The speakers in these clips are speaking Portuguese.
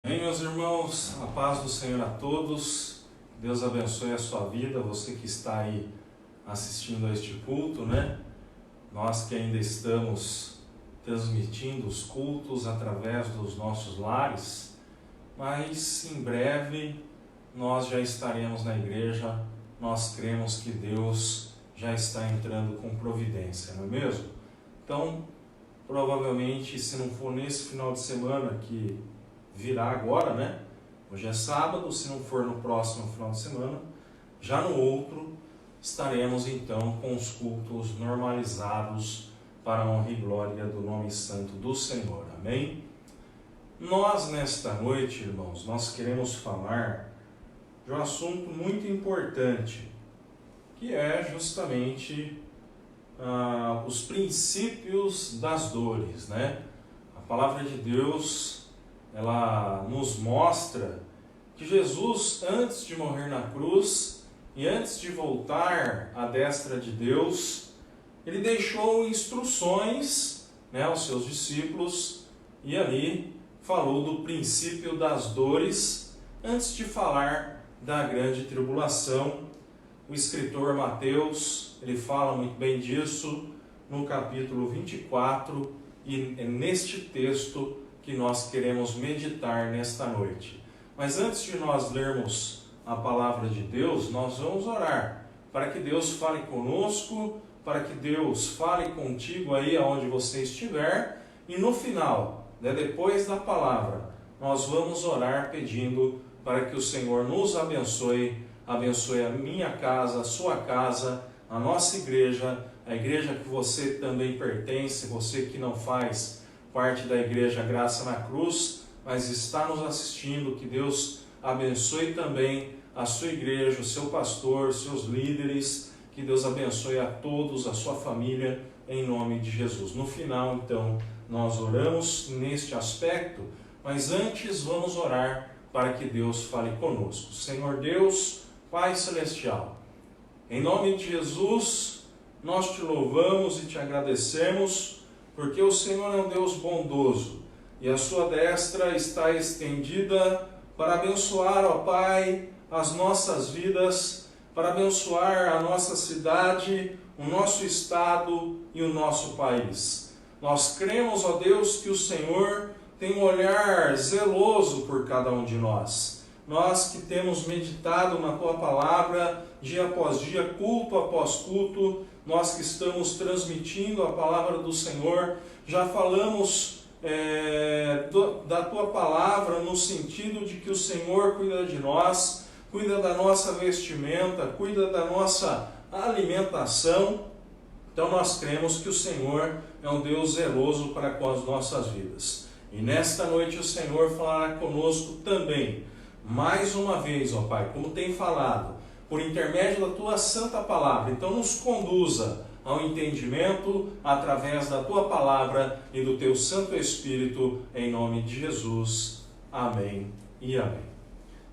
Bem, meus irmãos, a paz do Senhor a todos. Deus abençoe a sua vida, você que está aí assistindo a este culto, né? Nós que ainda estamos transmitindo os cultos através dos nossos lares, mas em breve nós já estaremos na igreja. Nós cremos que Deus já está entrando com providência, não é mesmo? Então, provavelmente, se não for nesse final de semana que virá agora, né? Hoje é sábado, se não for no próximo final de semana, já no outro estaremos então com os cultos normalizados para a honra e glória do nome santo do Senhor. Amém? Nós nesta noite, irmãos, nós queremos falar de um assunto muito importante, que é justamente os princípios das dores, né? A palavra de Deus, ela nos mostra que Jesus, antes de morrer na cruz e antes de voltar à destra de Deus, ele deixou instruções, né, aos seus discípulos, e ali falou do princípio das dores antes de falar da grande tribulação. O escritor Mateus, ele fala muito bem disso no capítulo 24, e é neste texto que nós queremos meditar nesta noite. Mas antes de nós lermos a palavra de Deus, nós vamos orar para que Deus fale conosco, para que Deus fale contigo aí aonde você estiver, e no final, né, depois da palavra, nós vamos orar pedindo para que o Senhor nos abençoe a minha casa, a sua casa, a nossa igreja, a igreja que você também pertence, você que não faz parte da igreja Graça na Cruz, mas está nos assistindo. Que Deus abençoe também a sua igreja, o seu pastor, os seus líderes. Que Deus abençoe a todos, a sua família, em nome de Jesus. No final, então, nós oramos neste aspecto, mas antes vamos orar para que Deus fale conosco. Senhor Deus, Pai Celestial, em nome de Jesus, nós te louvamos e te agradecemos, porque o Senhor é um Deus bondoso e a sua destra está estendida para abençoar, ó Pai, as nossas vidas, para abençoar a nossa cidade, o nosso estado e o nosso país. Nós cremos, ó Deus, que o Senhor tem um olhar zeloso por cada um de nós. Nós que temos meditado na Tua Palavra, dia após dia, culto após culto, nós que estamos transmitindo a Palavra do Senhor, já falamos da Tua Palavra no sentido de que o Senhor cuida de nós, cuida da nossa vestimenta, cuida da nossa alimentação. Então nós cremos que o Senhor é um Deus zeloso para com as nossas vidas. E nesta noite o Senhor falará conosco também, mais uma vez, ó Pai, como tem falado, por intermédio da Tua Santa Palavra. Então nos conduza ao entendimento através da Tua Palavra e do Teu Santo Espírito, em nome de Jesus. Amém e amém.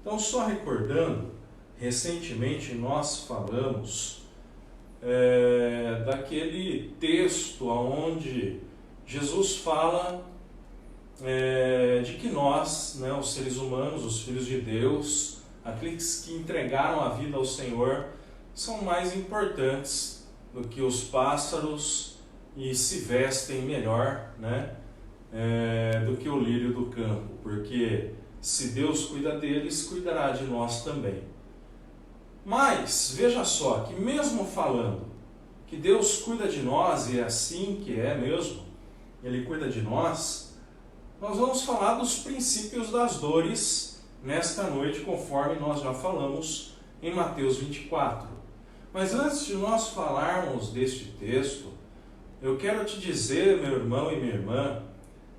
Então, só recordando, recentemente nós falamos daquele texto onde Jesus fala de que nós, né, os seres humanos, os filhos de Deus, aqueles que entregaram a vida ao Senhor, são mais importantes do que os pássaros e se vestem melhor, né, do que o lírio do campo, porque se Deus cuida deles, cuidará de nós também. Mas veja só que mesmo falando que Deus cuida de nós, e é assim que é mesmo, Ele cuida de nós vamos falar dos princípios das dores nesta noite, conforme nós já falamos em Mateus 24. Mas antes de nós falarmos deste texto, eu quero te dizer, meu irmão e minha irmã,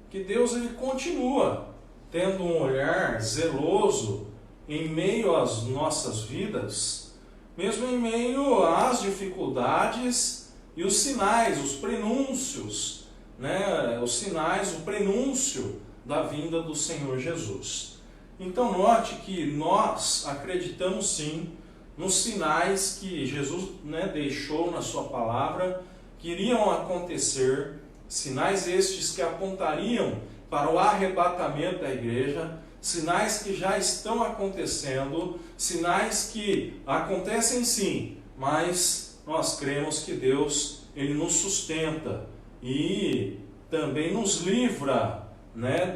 que Deus ele continua tendo um olhar zeloso em meio às nossas vidas, mesmo em meio às dificuldades e os sinais, os prenúncios, né, os sinais, o prenúncio da vinda do Senhor Jesus. Então note que nós acreditamos sim nos sinais que Jesus, né, deixou na sua palavra, que iriam acontecer, sinais estes que apontariam para o arrebatamento da igreja, sinais que já estão acontecendo, sinais que acontecem sim, mas nós cremos que Deus, Ele nos sustenta e também nos livra, né,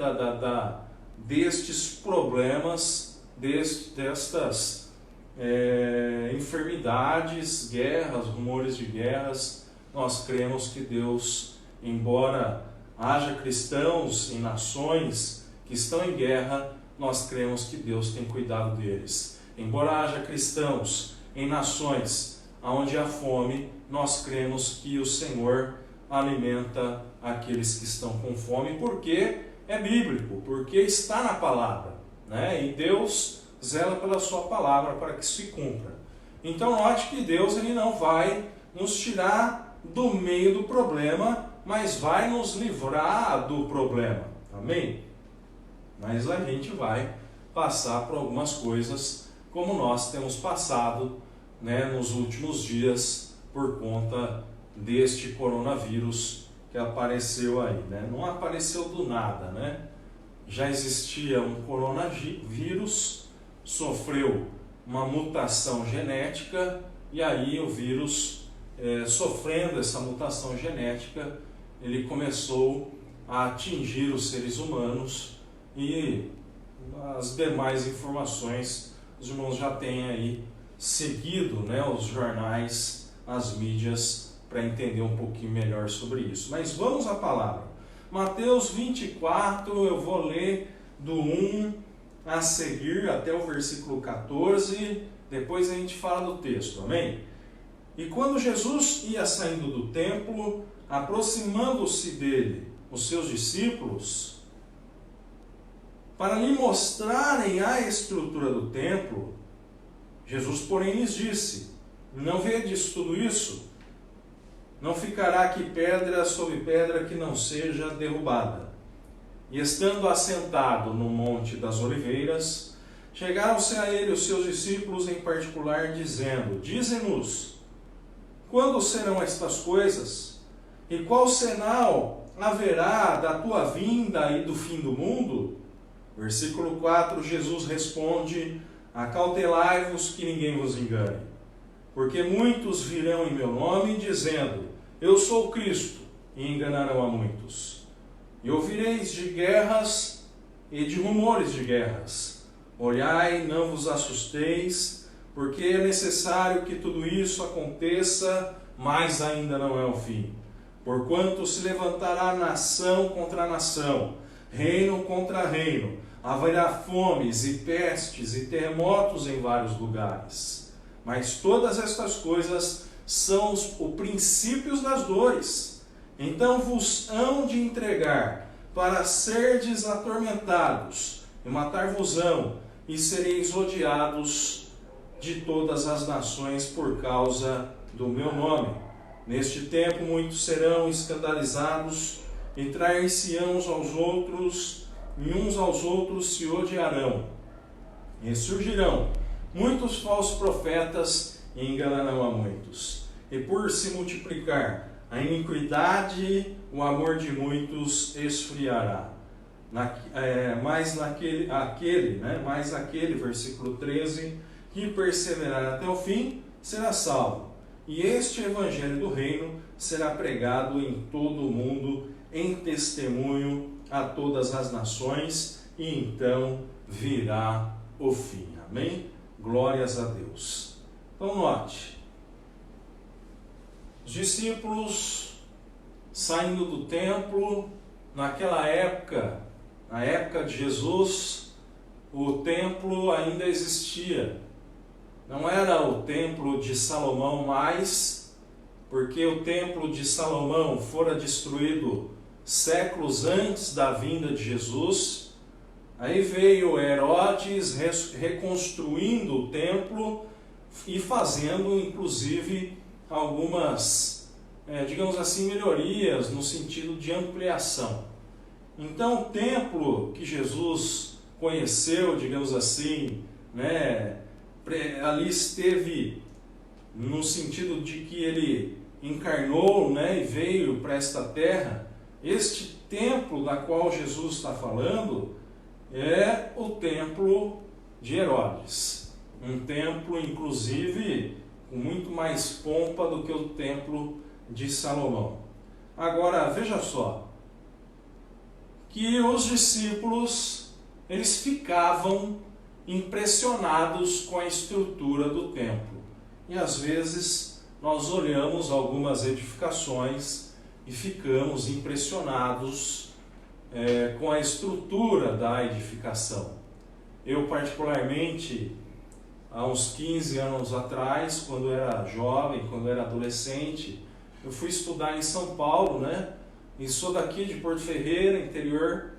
destes problemas, destas enfermidades, guerras, rumores de guerras. Nós cremos que Deus, embora haja cristãos em nações que estão em guerra, nós cremos que Deus tem cuidado deles. Embora haja cristãos em nações onde há fome, nós cremos que o Senhor alimenta aqueles que estão com fome, porque é bíblico, porque está na palavra, né? E Deus zela pela sua palavra para que se cumpra. Então note que Deus, Ele não vai nos tirar do meio do problema, mas vai nos livrar do problema, amém? Mas a gente vai passar por algumas coisas, como nós temos passado, né, nos últimos dias, por conta deste coronavírus que apareceu aí, né? Não apareceu do nada, né? Já existia um coronavírus, sofreu uma mutação genética, e aí o vírus, sofrendo essa mutação genética, ele começou a atingir os seres humanos, e as demais informações os irmãos já têm aí seguido, né, os jornais, as mídias, para entender um pouquinho melhor sobre isso. Mas vamos à palavra. Mateus 24, eu vou ler do 1 a seguir até o versículo 14, depois a gente fala do texto, amém? E quando Jesus ia saindo do templo, aproximando-se dele os seus discípulos, para lhe mostrarem a estrutura do templo, Jesus, porém, lhes disse: não vedes tudo isso? Não ficará aqui pedra sobre pedra que não seja derrubada. E estando assentado no Monte das Oliveiras, chegaram-se a ele os seus discípulos em particular, dizendo: dize-nos, quando serão estas coisas? E qual sinal haverá da tua vinda e do fim do mundo? Versículo 4, Jesus responde: acautelai-vos que ninguém vos engane, porque muitos virão em meu nome, dizendo: eu sou o Cristo, e enganarão a muitos. E ouvireis de guerras e de rumores de guerras. Olhai, não vos assusteis, porque é necessário que tudo isso aconteça, mas ainda não é o fim. Porquanto se levantará nação contra nação, reino contra reino, haverá fomes e pestes e terremotos em vários lugares. Mas todas estas coisas são os princípios das dores. Então vos hão de entregar para serdes atormentados, e matar-vos-ão, e sereis odiados de todas as nações por causa do meu nome. Neste tempo muitos serão escandalizados, e trair-se-ão uns aos outros, e uns aos outros se odiarão. E surgirão muitos falsos profetas, e enganarão a muitos. E por se multiplicar a iniquidade, o amor de muitos esfriará. Mas aquele, versículo 13, que perseverar até o fim, será salvo. E este evangelho do reino será pregado em todo o mundo, em testemunho a todas as nações, e então virá o fim. Amém? Glórias a Deus. Então note, os discípulos saindo do templo, naquela época, na época de Jesus, o templo ainda existia. Não era o templo de Salomão mais, porque o templo de Salomão fora destruído séculos antes da vinda de Jesus. Aí veio Herodes reconstruindo o templo e fazendo, inclusive, algumas, digamos assim, melhorias no sentido de ampliação. Então, o templo que Jesus conheceu, digamos assim, né, ali esteve no sentido de que ele encarnou, né, e veio para esta terra. Este templo da qual Jesus está falando, é o templo de Herodes. Um templo, inclusive, com muito mais pompa do que o templo de Salomão. Agora, veja só, que os discípulos, eles ficavam impressionados com a estrutura do templo. E às vezes nós olhamos algumas edificações e ficamos impressionados com a estrutura da edificação. Eu particularmente, há uns 15 anos atrás, quando eu era jovem, quando eu era adolescente, eu fui estudar em São Paulo, né? E sou daqui de Porto Ferreira, interior,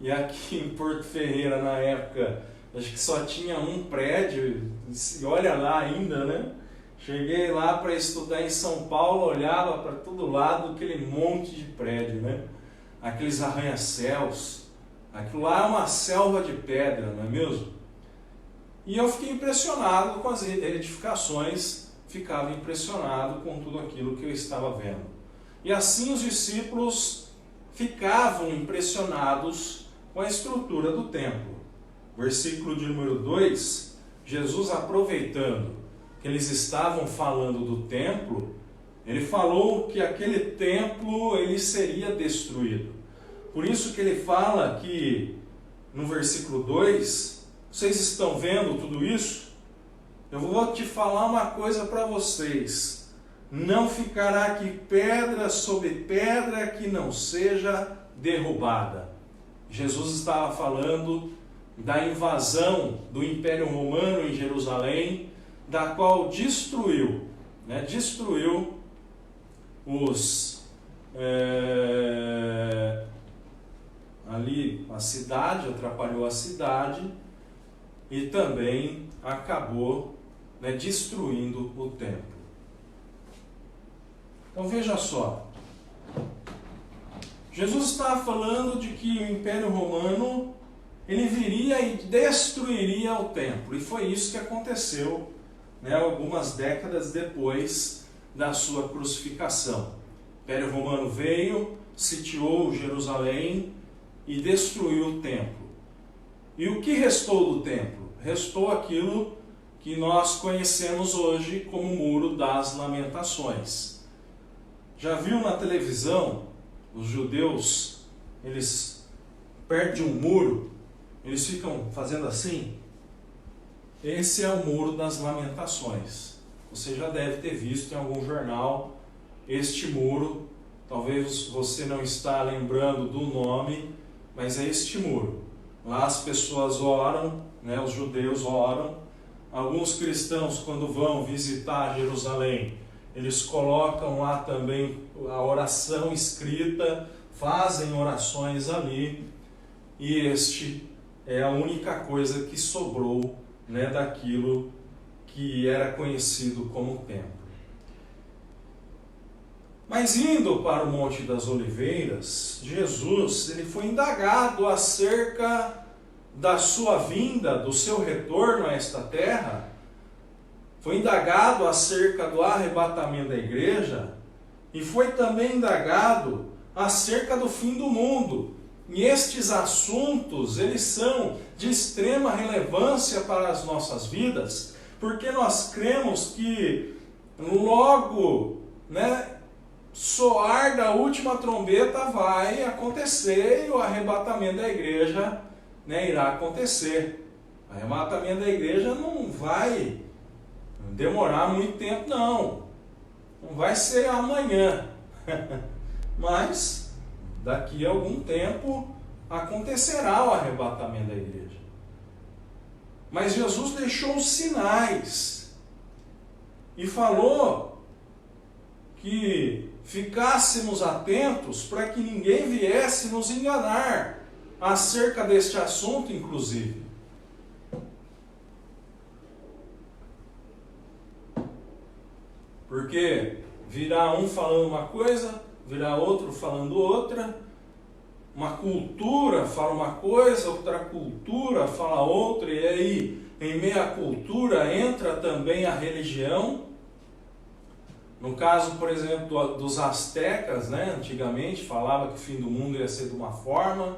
e aqui em Porto Ferreira, na época, acho que só tinha um prédio, e olha lá ainda, né? Cheguei lá para estudar em São Paulo, olhava para todo lado aquele monte de prédio, né? Aqueles arranha-céus, aquilo lá é uma selva de pedra, não é mesmo? E eu fiquei impressionado com as edificações, ficava impressionado com tudo aquilo que eu estava vendo. E assim os discípulos ficavam impressionados com a estrutura do templo. Versículo de número 2, Jesus, aproveitando que eles estavam falando do templo, ele falou que aquele templo ele seria destruído. Por isso que ele fala que no versículo 2, vocês estão vendo tudo isso? Eu vou te falar uma coisa para vocês. Não ficará aqui pedra sobre pedra que não seja derrubada. Jesus estava falando da invasão do Império Romano em Jerusalém, da qual destruiu ali a cidade, atrapalhou a cidade e também acabou destruindo o templo. Então veja só, Jesus estava falando de que o Império Romano ele viria e destruiria o templo, e foi isso que aconteceu algumas décadas depois da sua crucificação. O Império Romano veio, sitiou Jerusalém e destruiu o templo. E o que restou do templo? Restou aquilo que nós conhecemos hoje como Muro das Lamentações. Já viu na televisão os judeus, eles perto de um muro, eles ficam fazendo assim? Esse é o Muro das Lamentações. Você já deve ter visto em algum jornal este muro. Talvez você não está lembrando do nome, mas é este muro. Lá as pessoas oram, os judeus oram. Alguns cristãos, quando vão visitar Jerusalém, eles colocam lá também a oração escrita, fazem orações ali, e este é a única coisa que sobrou daquilo que era conhecido como templo. Mas indo para o Monte das Oliveiras, Jesus ele foi indagado acerca da sua vinda, do seu retorno a esta terra. Foi indagado acerca do arrebatamento da igreja e foi também indagado acerca do fim do mundo. E estes assuntos, eles são de extrema relevância para as nossas vidas, porque nós cremos que logo, soar da última trombeta vai acontecer e o arrebatamento da igreja irá acontecer. O arrebatamento da igreja não vai demorar muito tempo, não vai ser amanhã, mas daqui a algum tempo acontecerá o arrebatamento da igreja. Mas Jesus deixou sinais e falou que ficássemos atentos para que ninguém viesse nos enganar acerca deste assunto, inclusive. Porque virá um falando uma coisa, virá outro falando outra, uma cultura fala uma coisa, outra cultura fala outra, e aí em meio à cultura entra também a religião. No caso, por exemplo, dos astecas, antigamente falava que o fim do mundo ia ser de uma forma,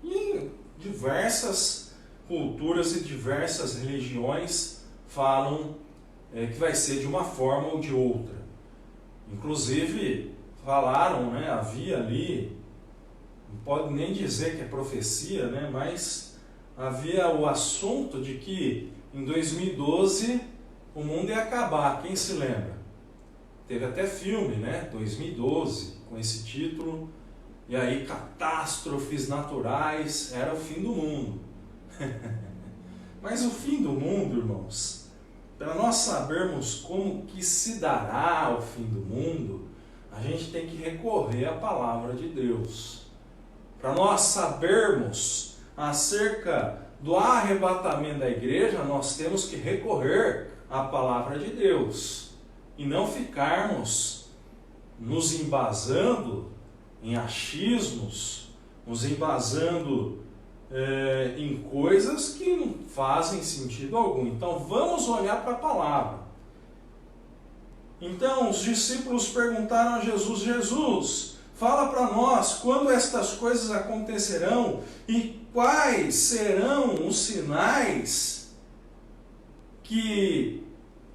e diversas culturas e diversas religiões falam que vai ser de uma forma ou de outra. Inclusive, falaram, né, havia ali, não pode nem dizer que é profecia, né, mas havia o assunto de que em 2012 o mundo ia acabar. Quem se lembra? Teve até filme, né, 2012, com esse título, e aí catástrofes naturais, era o fim do mundo. Mas o fim do mundo, irmãos, para nós sabermos como que se dará o fim do mundo, a gente tem que recorrer à palavra de Deus. Para nós sabermos acerca do arrebatamento da igreja, nós temos que recorrer à palavra de Deus e não ficarmos nos embasando em achismos, nos embasando em coisas que não fazem sentido algum. Então vamos olhar para a palavra. Então os discípulos perguntaram a Jesus: Jesus, fala para nós quando estas coisas acontecerão e quais serão os sinais que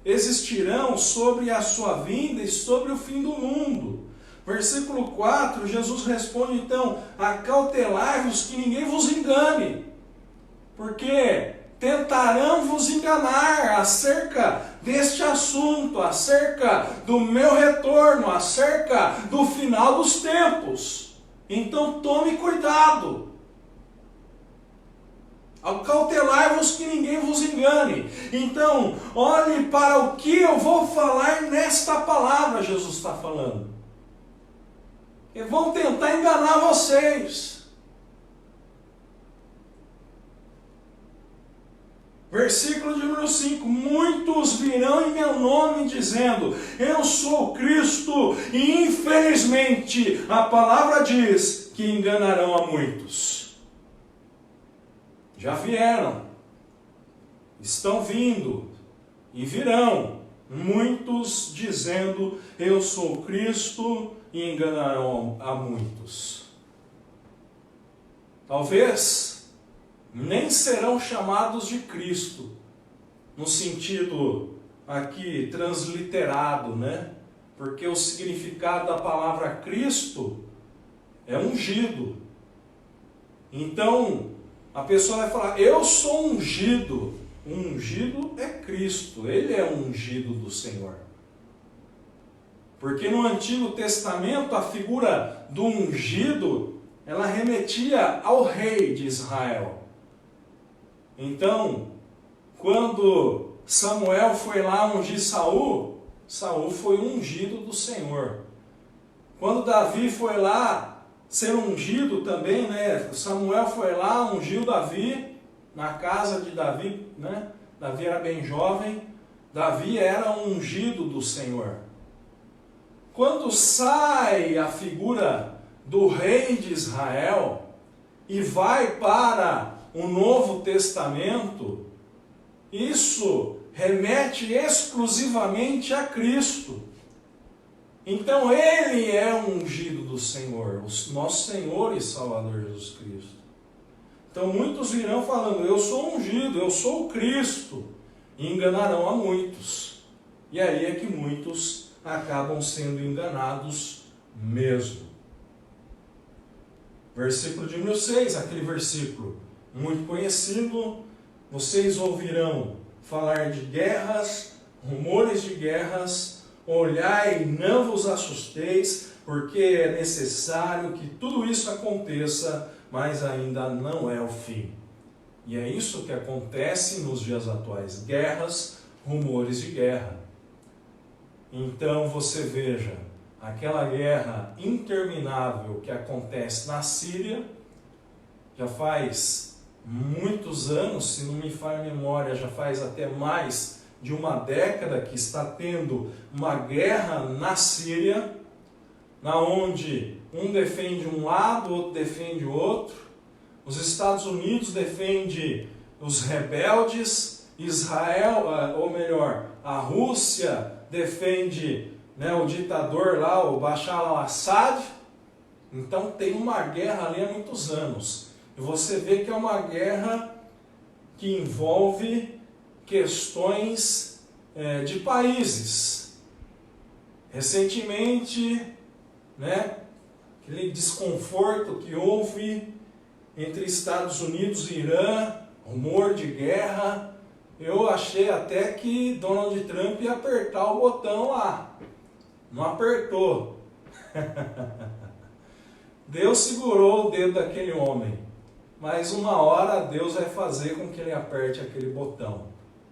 existirão sobre a sua vinda e sobre o fim do mundo. Versículo 4, Jesus responde então: acautelai-vos que ninguém vos engane, porque tentarão vos enganar acerca deste assunto, acerca do meu retorno, acerca do final dos tempos. Então tome cuidado. Acautelai-vos que ninguém vos engane. Então, olhe para o que eu vou falar nesta palavra, Jesus está falando. E vão tentar enganar vocês. Versículo de número 5. Muitos virão em meu nome dizendo: eu sou Cristo. E infelizmente a palavra diz que enganarão a muitos. Já vieram. Estão vindo. E virão. Muitos dizendo: eu sou Cristo. E enganarão a muitos. Talvez nem serão chamados de Cristo, no sentido aqui transliterado, né? Porque o significado da palavra Cristo é ungido. Então, a pessoa vai falar: eu sou ungido. O ungido é Cristo, ele é o ungido do Senhor. Porque no Antigo Testamento a figura do ungido, ela remetia ao rei de Israel. Então, quando Samuel foi lá ungir Saul, Saul foi ungido do Senhor. Quando Davi foi lá ser ungido também, né? Samuel foi lá, ungiu Davi, na casa de Davi, né? Davi era bem jovem, Davi era um ungido do Senhor. Quando sai a figura do rei de Israel e vai para o Novo Testamento, isso remete exclusivamente a Cristo. Então ele é o ungido do Senhor, o nosso Senhor e Salvador Jesus Cristo. Então muitos virão falando: eu sou ungido, eu sou o Cristo, e enganarão a muitos. E aí é que muitos acabam sendo enganados mesmo. Versículo de número 6, aquele versículo muito conhecido: vocês ouvirão falar de guerras, rumores de guerras, olhai e não vos assusteis, porque é necessário que tudo isso aconteça, mas ainda não é o fim. E é isso que acontece nos dias atuais: guerras, rumores de guerra. Então você veja, aquela guerra interminável que acontece na Síria, já faz muitos anos, se não me falha a memória, já faz até mais de uma década que está tendo uma guerra na Síria, na onde um defende um lado, outro defende o outro. Os Estados Unidos defende os rebeldes, Israel, ou melhor, a Rússia defende, né, o ditador lá, o Bashar al-Assad. Então tem uma guerra ali há muitos anos. E você vê que é uma guerra que envolve questões de países. Recentemente, né, aquele desconforto que houve entre Estados Unidos e Irã, rumor de guerra, eu achei até que Donald Trump ia apertar o botão lá. Não apertou. Deus segurou o dedo daquele homem. Mas uma hora Deus vai fazer com que ele aperte aquele botão.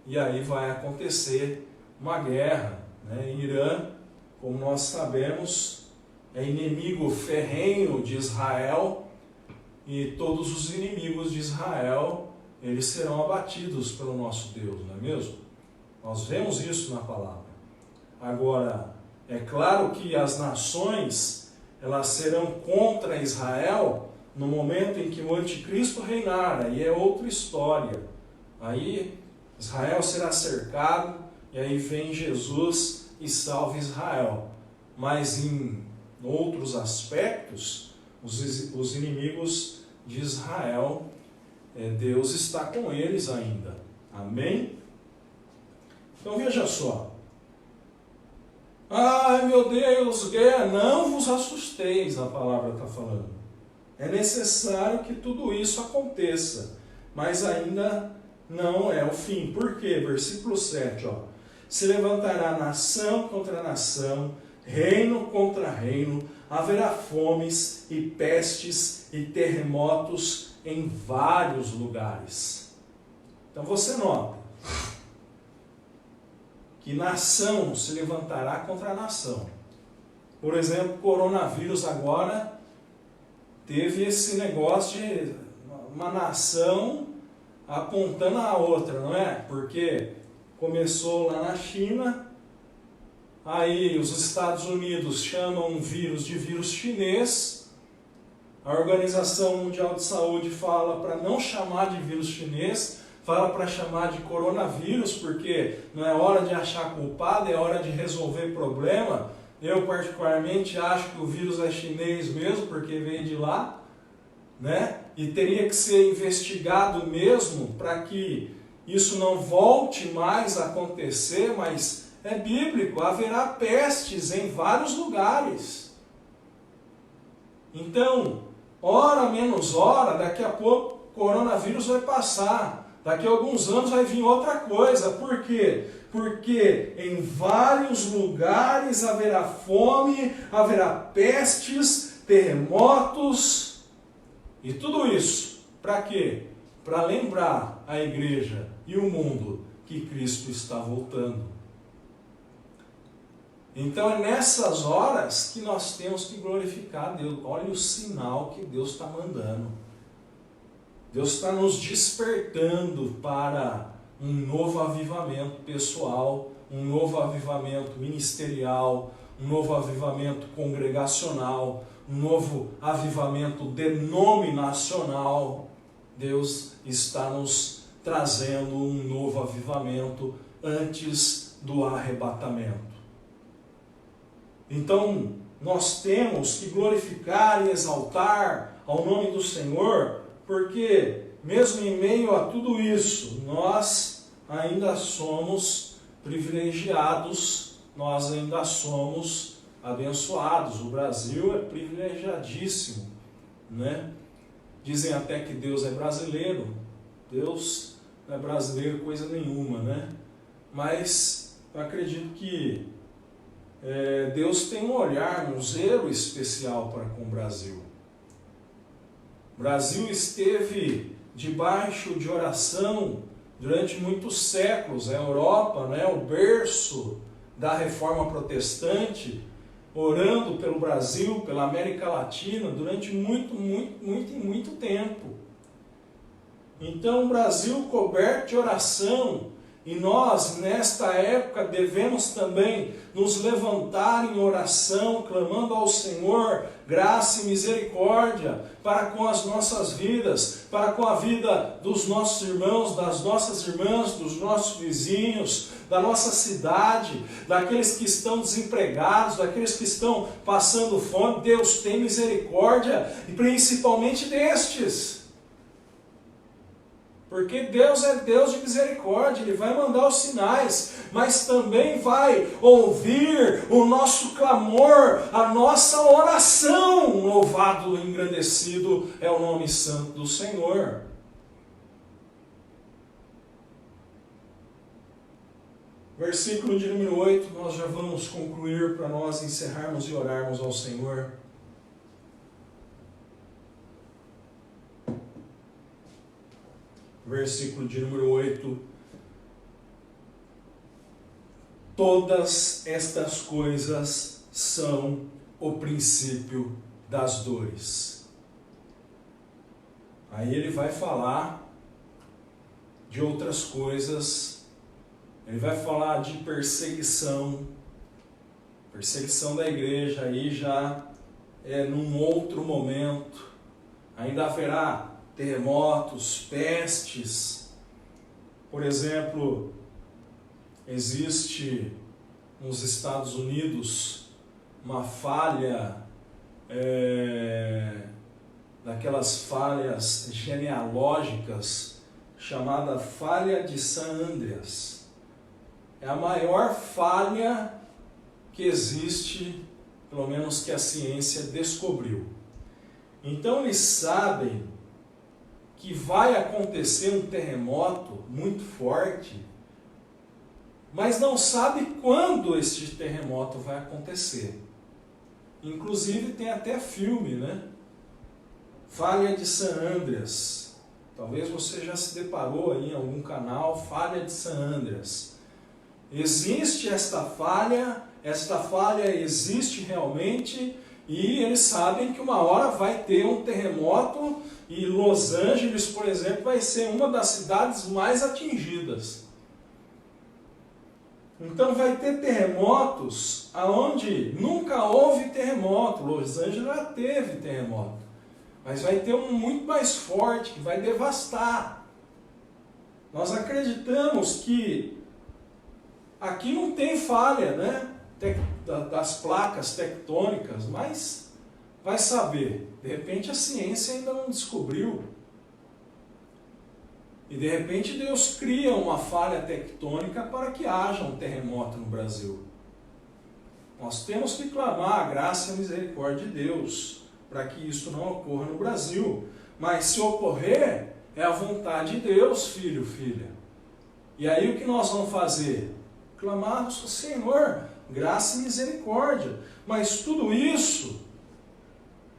E aí vai acontecer uma guerra, né? Irã, como nós sabemos, é inimigo ferrenho de Israel. E todos os inimigos de Israel, eles serão abatidos pelo nosso Deus, não é mesmo? Nós vemos isso na palavra. Agora, é claro que as nações, elas serão contra Israel no momento em que o anticristo reinar. Aí é outra história. Aí Israel será cercado e aí vem Jesus e salva Israel. Mas em outros aspectos, os inimigos de Israel, Deus está com eles ainda. Amém? Então veja só. Ai meu Deus, guerra, não vos assusteis, a palavra está falando. É necessário que tudo isso aconteça, mas ainda não é o fim. Por quê? Versículo 7, ó. Se levantará nação contra nação, reino contra reino, haverá fomes e pestes e terremotos em vários lugares. Então você nota que nação se levantará contra nação. Por exemplo, coronavírus agora teve esse negócio de uma nação apontando a outra, não é? Porque começou lá na China, aí os Estados Unidos chamam um vírus de vírus chinês, a Organização Mundial de Saúde fala para não chamar de vírus chinês, fala para chamar de coronavírus, porque não é hora de achar culpado, é hora de resolver problema. Eu particularmente acho que o vírus é chinês mesmo, porque veio de lá, né? E teria que ser investigado mesmo para que isso não volte mais a acontecer, mas é bíblico, haverá pestes em vários lugares. Então, hora menos hora, daqui a pouco o coronavírus vai passar. Daqui a alguns anos vai vir outra coisa. Por quê? Porque em vários lugares haverá fome, haverá pestes, terremotos e tudo isso. Para quê? Para lembrar a igreja e o mundo que Cristo está voltando. Então é nessas horas que nós temos que glorificar a Deus. Olha o sinal que Deus está mandando. Deus está nos despertando para um novo avivamento pessoal, um novo avivamento ministerial, um novo avivamento congregacional, um novo avivamento denominacional. Deus está nos trazendo um novo avivamento antes do arrebatamento. Então, nós temos que glorificar e exaltar ao nome do Senhor, porque mesmo em meio a tudo isso, nós ainda somos privilegiados, nós ainda somos abençoados. O Brasil é privilegiadíssimo, né? Dizem até que Deus é brasileiro. Deus não é brasileiro coisa nenhuma, né? Mas eu acredito que Deus tem um olhar, um zelo especial para com o Brasil. O Brasil esteve debaixo de oração durante muitos séculos. A Europa, né, o berço da reforma protestante, orando pelo Brasil, pela América Latina, durante muito tempo. Então o Brasil coberto de oração, e nós nesta época devemos também nos levantar em oração, clamando ao Senhor graça e misericórdia para com as nossas vidas, para com a vida dos nossos irmãos, das nossas irmãs, dos nossos vizinhos, da nossa cidade, daqueles que estão desempregados, daqueles que estão passando fome. Deus tem misericórdia, e principalmente destes. Porque Deus é Deus de misericórdia, Ele vai mandar os sinais, mas também vai ouvir o nosso clamor, a nossa oração. Louvado e engrandecido é o nome santo do Senhor. Versículo de número 8, nós já vamos concluir para nós encerrarmos e orarmos ao Senhor. Versículo de número 8. Todas estas coisas são o princípio das dores. Aí ele vai falar de outras coisas. Ele vai falar de perseguição da igreja, aí já é num outro momento. Ainda haverá terremotos, pestes. Por exemplo, existe nos Estados Unidos uma falha, daquelas falhas genealógicas, chamada falha de San Andreas. É a maior falha que existe, pelo menos que a ciência descobriu. Então eles sabem que vai acontecer um terremoto muito forte, mas não sabe quando este terremoto vai acontecer. Inclusive tem até filme, né? Falha de San Andreas. Talvez você já se deparou aí em algum canal, Falha de San Andreas. Existe esta falha existe realmente, e eles sabem que uma hora vai ter um terremoto, e Los Angeles, por exemplo, vai ser uma das cidades mais atingidas. Então vai ter terremotos aonde nunca houve terremoto. Los Angeles já teve terremoto, mas vai ter um muito mais forte, que vai devastar. Nós acreditamos que aqui não tem falha, né, das placas tectônicas, mas vai saber. De repente a ciência ainda não descobriu. E de repente Deus cria uma falha tectônica para que haja um terremoto no Brasil. Nós temos que clamar a graça e a misericórdia de Deus para que isso não ocorra no Brasil. Mas se ocorrer, é a vontade de Deus, filho, filha. E aí o que nós vamos fazer? Clamar ao Senhor, graça e misericórdia. Mas tudo isso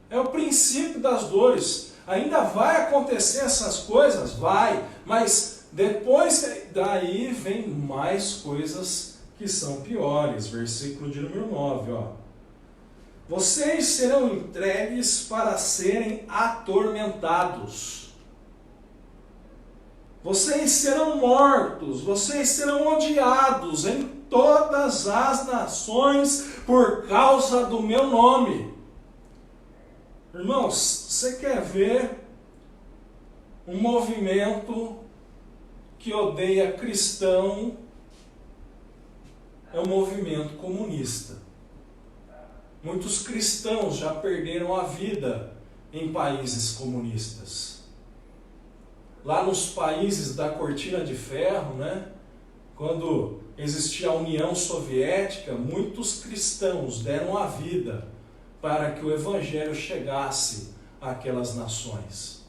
é o princípio das dores. Ainda vai acontecer essas coisas? Vai. Mas depois daí vem mais coisas que são piores. Versículo de número 9. Ó. Vocês serão entregues para serem atormentados. Vocês serão mortos, vocês serão odiados em todas as nações por causa do meu nome. Irmãos, você quer ver um movimento que odeia cristão? É um movimento comunista. Muitos cristãos já perderam a vida em países comunistas. Lá nos países da cortina de ferro, né? Quando existia a União Soviética, muitos cristãos deram a vida para que o Evangelho chegasse àquelas nações.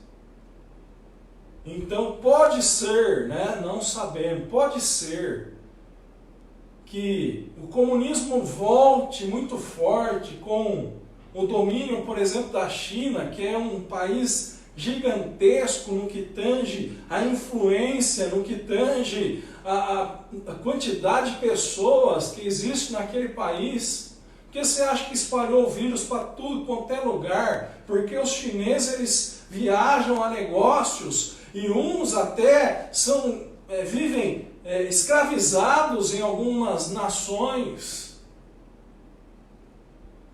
Então pode ser, né? Não sabemos, pode ser que o comunismo volte muito forte com o domínio, por exemplo, da China, que é um país gigantesco no que tange a influência, no que tange a quantidade de pessoas que existe naquele país. Porque você acha que espalhou o vírus para tudo quanto é lugar? Porque os chineses, eles viajam a negócios e uns até vivem escravizados em algumas nações.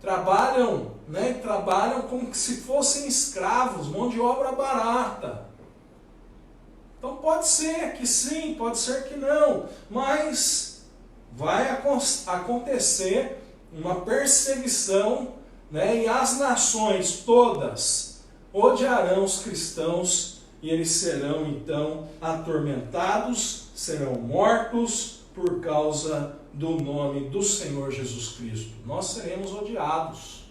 Trabalham como se fossem escravos, mão de obra barata. Então pode ser que sim, pode ser que não, mas vai acontecer uma perseguição, né, e as nações todas odiarão os cristãos e eles serão então atormentados, serão mortos por causa do nome do Senhor Jesus Cristo. Nós seremos odiados.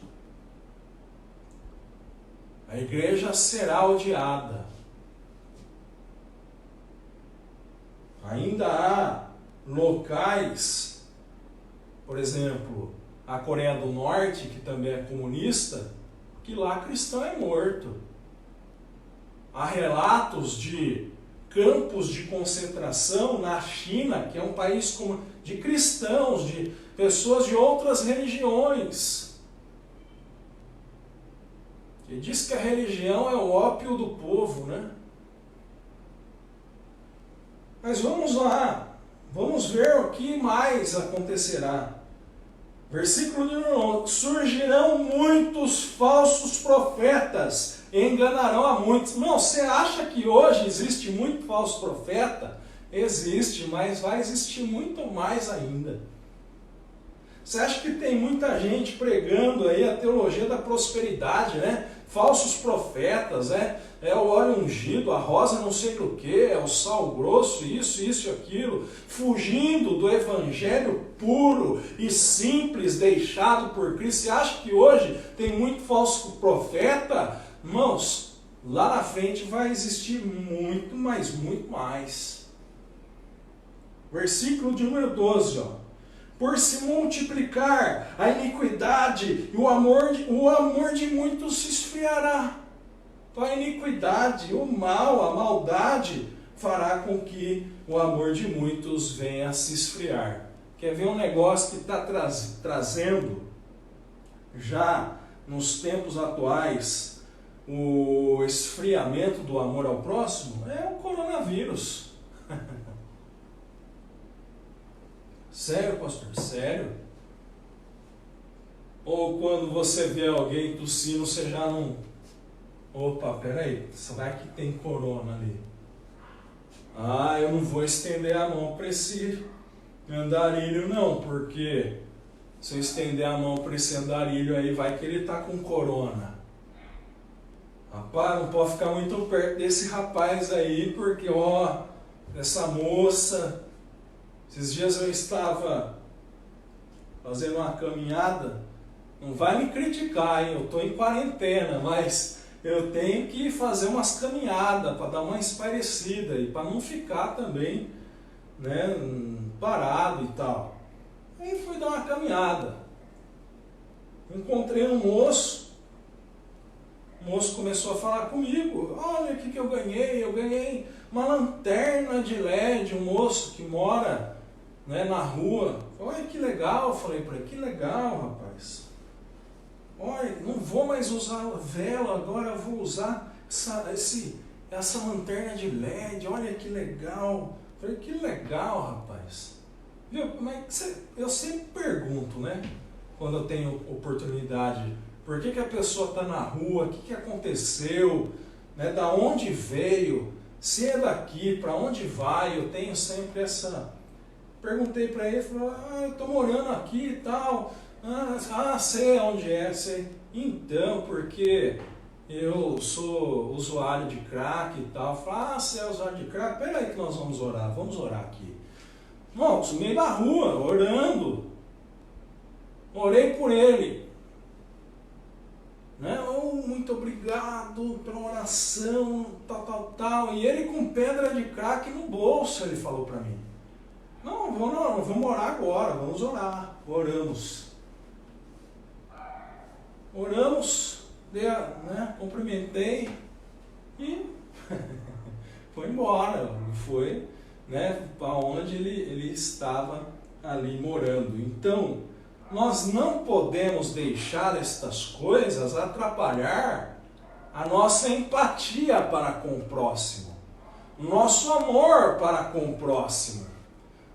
A igreja será odiada. Ainda há locais, por exemplo, a Coreia do Norte, que também é comunista, que lá cristão é morto. Há relatos de campos de concentração na China, que é um país de cristãos, de pessoas de outras religiões. Que diz que a religião é o ópio do povo, né? Mas vamos lá, vamos ver o que mais acontecerá. Versículo número 11: surgirão muitos falsos profetas, enganarão a muitos. Não, você acha que hoje existe muito falso profeta? Existe, mas vai existir muito mais ainda. Você acha que tem muita gente pregando aí a teologia da prosperidade, né? Falsos profetas, é o óleo ungido, a rosa não sei do que, é o sal grosso, isso e aquilo, fugindo do evangelho puro e simples deixado por Cristo. Você acha que hoje tem muito falso profeta? Irmãos, lá na frente vai existir muito, mas muito mais. Versículo de número 12, ó. Por se multiplicar a iniquidade e o amor de muitos se esfriará. Então a iniquidade, o mal, a maldade fará com que o amor de muitos venha a se esfriar. Quer ver um negócio que está trazendo já nos tempos atuais o esfriamento do amor ao próximo? É o coronavírus. Sério, pastor? Sério? Ou quando você vê alguém tossindo, você já não... Opa, peraí, será que tem corona ali? Ah, eu não vou estender a mão para esse andarilho não, porque se eu estender a mão para esse andarilho aí, vai que ele está com corona. Rapaz, não pode ficar muito perto desse rapaz aí, porque ó, essa moça... Esses dias eu estava fazendo uma caminhada, não vai me criticar, hein? Eu estou em quarentena, mas eu tenho que fazer umas caminhadas para dar uma espairecida e para não ficar também, né, parado e tal. Aí fui dar uma caminhada, encontrei um moço, o moço começou a falar comigo: olha o que eu ganhei uma lanterna de LED, um moço que mora, né, na rua. Olha que legal, falei para ele, que legal, rapaz. Olha, não vou mais usar vela, agora eu vou usar essa lanterna de LED, olha que legal. Falei, que legal, rapaz. Viu, como é que eu sempre pergunto, né, quando eu tenho oportunidade, por que a pessoa está na rua, o que aconteceu, né, da onde veio, se é daqui, para onde vai, eu tenho sempre essa... Perguntei para ele, falou, eu estou morando aqui e tal. Sei onde é, sei. Então, porque eu sou usuário de crack e tal. Falei, você é usuário de crack? Pera aí que nós vamos orar aqui. Irmãos, no meio da rua, orando. Orei por ele. Né? Muito obrigado pela oração, tal. E ele com pedra de crack no bolso, ele falou para mim. Não, vamos orar agora, vamos orar. Oramos, né, cumprimentei e foi embora. Foi, né, para onde ele estava ali morando. Então, nós não podemos deixar estas coisas atrapalhar a nossa empatia para com o próximo, o nosso amor para com o próximo.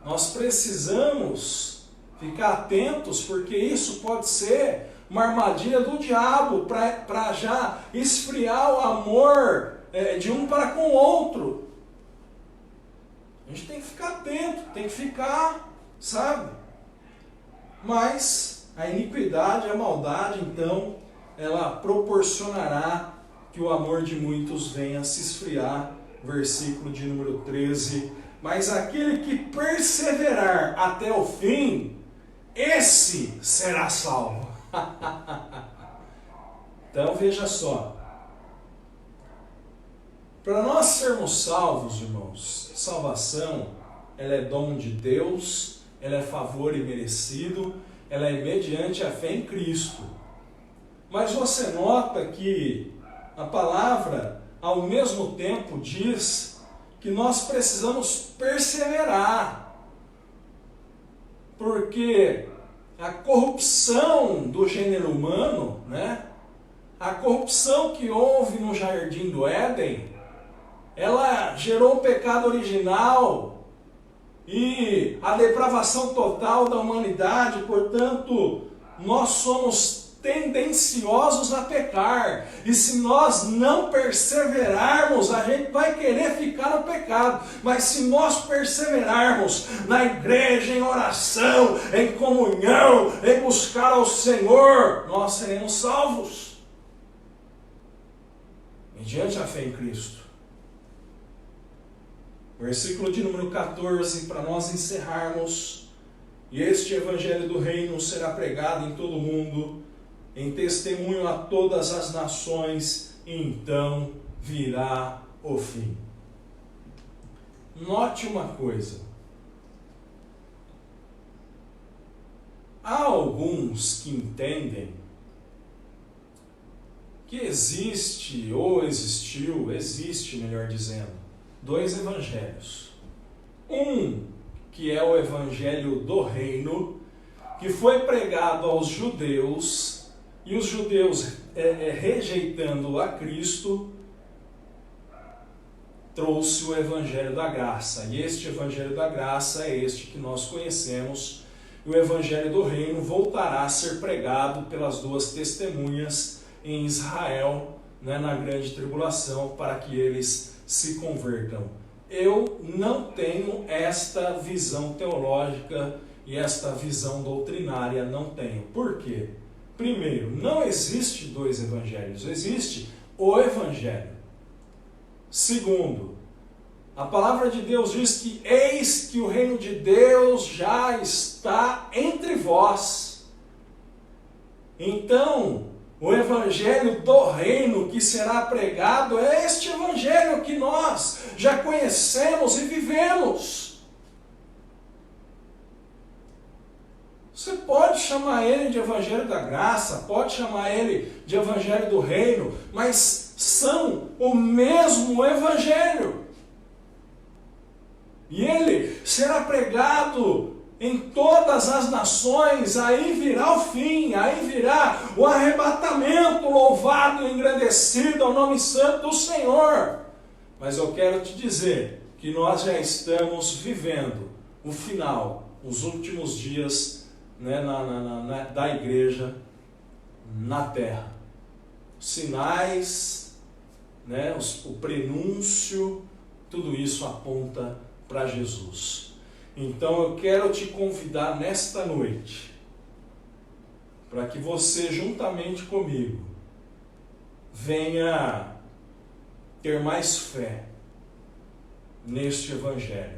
Nós precisamos ficar atentos, porque isso pode ser uma armadilha do diabo para já esfriar o amor de um para com o outro. A gente tem que ficar atento, tem que ficar, sabe? Mas a iniquidade, a maldade, então, ela proporcionará que o amor de muitos venha a se esfriar. Versículo de número 13. Mas aquele que perseverar até o fim, esse será salvo. Então veja só. Para nós sermos salvos, irmãos, salvação, ela é dom de Deus, ela é favor imerecido, ela é mediante a fé em Cristo. Mas você nota que a palavra, ao mesmo tempo, diz que nós precisamos perseverar, porque a corrupção do gênero humano, né? A corrupção que houve no Jardim do Éden, ela gerou o pecado original e a depravação total da humanidade. Portanto, nós somos tendenciosos a pecar, e se nós não perseverarmos, a gente vai querer ficar no pecado. Mas se nós perseverarmos na igreja, em oração, em comunhão, em buscar ao Senhor, nós seremos salvos mediante a fé em Cristo. Versículo de número 14, para nós encerrarmos: e este evangelho do reino será pregado em todo o mundo, em testemunho a todas as nações, e então virá o fim. Note uma coisa. Há alguns que entendem que existe, ou existe, melhor dizendo, dois evangelhos. Um, que é o evangelho do reino, que foi pregado aos judeus, e os judeus, rejeitando a Cristo, trouxe o evangelho da graça. E este evangelho da graça é este que nós conhecemos. E o evangelho do reino voltará a ser pregado pelas duas testemunhas em Israel, né, na grande tribulação, para que eles se convertam. Eu não tenho esta visão teológica e esta visão doutrinária, não tenho. Por quê? Primeiro, não existe dois evangelhos, existe o evangelho. Segundo, a palavra de Deus diz que eis que o reino de Deus já está entre vós. Então, o evangelho do reino que será pregado é este evangelho que nós já conhecemos e vivemos. Você pode chamar ele de evangelho da graça, pode chamar ele de evangelho do reino, mas são o mesmo evangelho. E ele será pregado em todas as nações, aí virá o fim, aí virá o arrebatamento, louvado e engrandecido ao nome santo do Senhor. Mas eu quero te dizer que nós já estamos vivendo o final, os últimos dias, né, da igreja na terra. Sinais, né, o prenúncio, tudo isso aponta para Jesus. Então eu quero te convidar nesta noite, para que você, juntamente comigo, venha ter mais fé neste evangelho.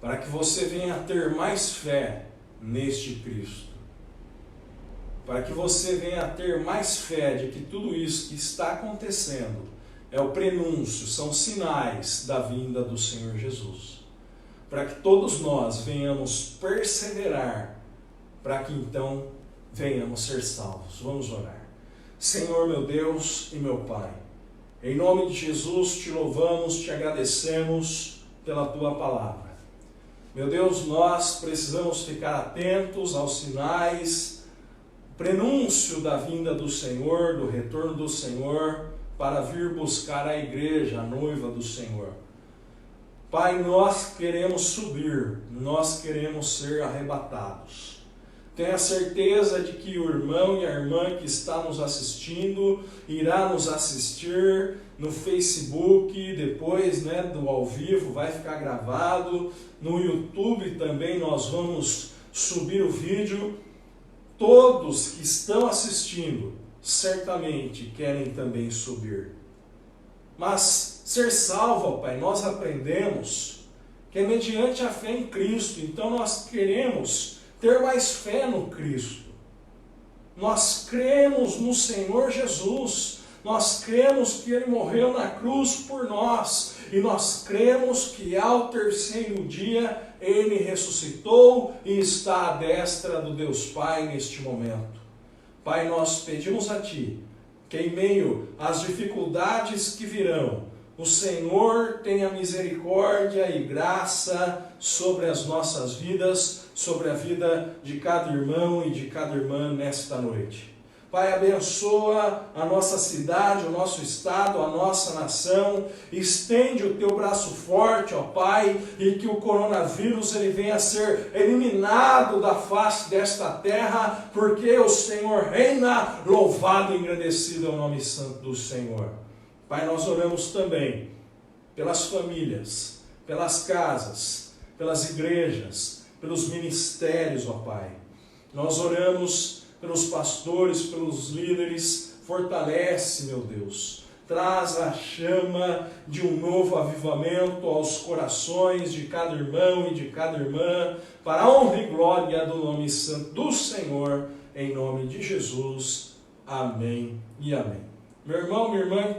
Para que você venha ter mais fé neste Cristo. Para que você venha ter mais fé de que tudo isso que está acontecendo é o prenúncio, são sinais da vinda do Senhor Jesus. Para que todos nós venhamos perseverar, para que então venhamos ser salvos. Vamos orar. Senhor, meu Deus e meu Pai, em nome de Jesus te louvamos, te agradecemos pela tua palavra. Meu Deus, nós precisamos ficar atentos aos sinais, prenúncio da vinda do Senhor, do retorno do Senhor, para vir buscar a igreja, a noiva do Senhor. Pai, nós queremos subir, nós queremos ser arrebatados. Tenha certeza de que o irmão e a irmã que está nos assistindo irá nos assistir no Facebook, depois, né, do ao vivo, vai ficar gravado. No YouTube também nós vamos subir o vídeo. Todos que estão assistindo, certamente querem também subir. Mas ser salvo, ó Pai, nós aprendemos que é mediante a fé em Cristo. Então nós queremos ter mais fé no Cristo. Nós cremos no Senhor Jesus. Nós cremos que Ele morreu na cruz por nós. E nós cremos que ao terceiro dia Ele ressuscitou e está à destra do Deus Pai neste momento. Pai, nós pedimos a Ti que em meio às dificuldades que virão, o Senhor tenha misericórdia e graça sobre as nossas vidas, sobre a vida de cada irmão e de cada irmã nesta noite. Pai, abençoa a nossa cidade, o nosso estado, a nossa nação. Estende o teu braço forte, ó Pai, e que o coronavírus ele venha a ser eliminado da face desta terra, porque o Senhor reina. Louvado e engrandecido é o nome santo do Senhor. Pai, nós oramos também pelas famílias, pelas casas, pelas igrejas, pelos ministérios, ó Pai. Nós oramos pelos pastores, pelos líderes. Fortalece, meu Deus. Traz a chama de um novo avivamento aos corações de cada irmão e de cada irmã, para a honra e glória do nome santo do Senhor, em nome de Jesus. Amém e amém. Meu irmão, minha irmã,